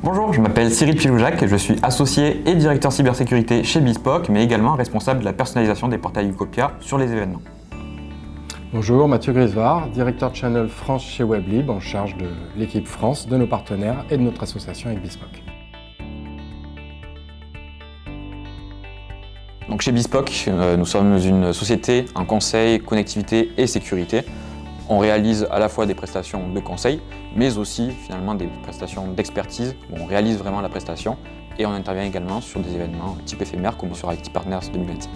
Bonjour, je m'appelle Cyril Piloujac, je suis associé et directeur cybersécurité chez Bespoke, mais également responsable de la personnalisation des portails Utopia sur les événements. Bonjour, Mathieu Grisevard, directeur de Channel France chez Weblib, en charge de l'équipe France, de nos partenaires et de notre association avec Bespoke. Donc chez Bespoke, nous sommes une société en conseil, connectivité et sécurité. On réalise à la fois des prestations de conseil, mais aussi finalement des prestations d'expertise où on réalise vraiment la prestation et on intervient également sur des événements type éphémère comme sur IT Partners 2026.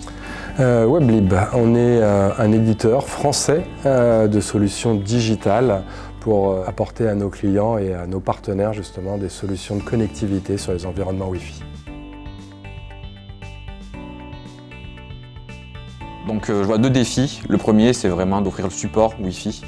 Weblib, on est un éditeur français de solutions digitales pour apporter à nos clients et à nos partenaires justement des solutions de connectivité sur les environnements Wi-Fi. Donc je vois deux défis. Le premier, c'est vraiment d'offrir le support Wi-Fi.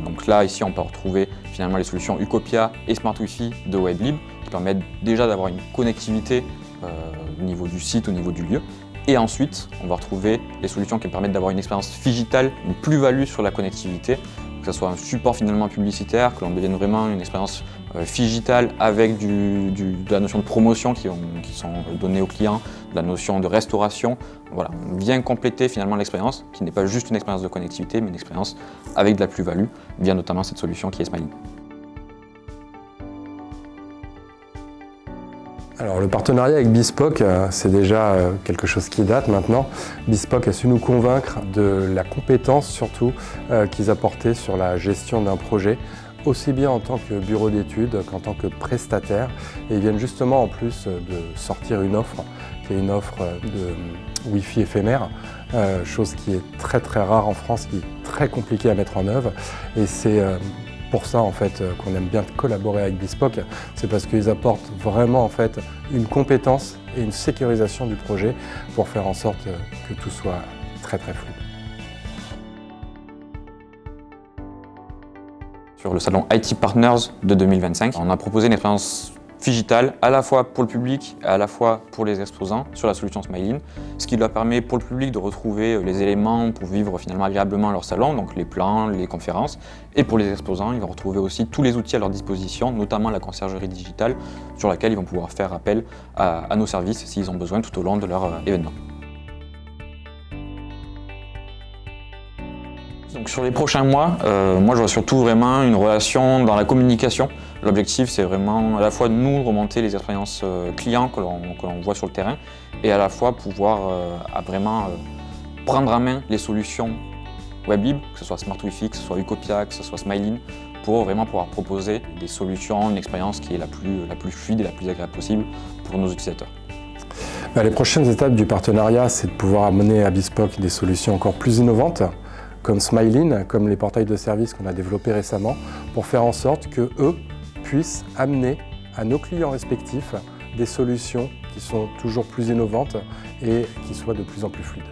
Donc là, ici, on peut retrouver finalement les solutions Utopia et Smart Wi-Fi de Weblib qui permettent déjà d'avoir une connectivité au niveau du site, au niveau du lieu. Et ensuite, on va retrouver les solutions qui permettent d'avoir une expérience phygitale, une plus-value sur la connectivité, que ce soit un support finalement publicitaire, que l'on devienne vraiment une expérience phygitale avec de la notion de promotion qui sont données aux clients, de la notion de restauration. Voilà, on vient compléter finalement l'expérience qui n'est pas juste une expérience de connectivité, mais une expérience avec de la plus-value, via notamment cette solution qui est Smiley. Alors le partenariat avec Bespoke, c'est déjà quelque chose qui date maintenant. Bespoke a su nous convaincre de la compétence surtout qu'ils apportaient sur la gestion d'un projet, aussi bien en tant que bureau d'études qu'en tant que prestataire. Et ils viennent justement en plus de sortir une offre, qui est une offre de Wi-Fi éphémère, chose qui est très rare en France, qui est très compliquée à mettre en œuvre. Et c'est pour ça en fait qu'on aime bien collaborer avec Bespoke, c'est parce qu'ils apportent vraiment en fait une compétence et une sécurisation du projet pour faire en sorte que tout soit très fluide. Sur le salon IT Partners de 2025, on a proposé une expérience phygitale à la fois pour le public et à la fois pour les exposants sur la solution Smiley, ce qui leur permet pour le public de retrouver les éléments pour vivre finalement agréablement leur salon, donc les plans, les conférences, et pour les exposants, ils vont retrouver aussi tous les outils à leur disposition, notamment la conciergerie digitale sur laquelle ils vont pouvoir faire appel à nos services s'ils ont besoin tout au long de leur événement. Donc sur les prochains mois, moi je vois surtout vraiment une relation dans la communication. L'objectif c'est vraiment à la fois de nous remonter les expériences clients que l'on voit sur le terrain et à la fois pouvoir vraiment prendre en main les solutions Weblib, que ce soit Smart Wi-Fi, que ce soit Utopia, que ce soit Smiley, pour vraiment pouvoir proposer des solutions, une expérience qui est la plus fluide et la plus agréable possible pour nos utilisateurs. Les prochaines étapes du partenariat, c'est de pouvoir amener à Bespoke des solutions encore plus innovantes, comme Smiley, comme les portails de services qu'on a développés récemment, pour faire en sorte qu'eux puissent amener à nos clients respectifs des solutions qui sont toujours plus innovantes et qui soient de plus en plus fluides.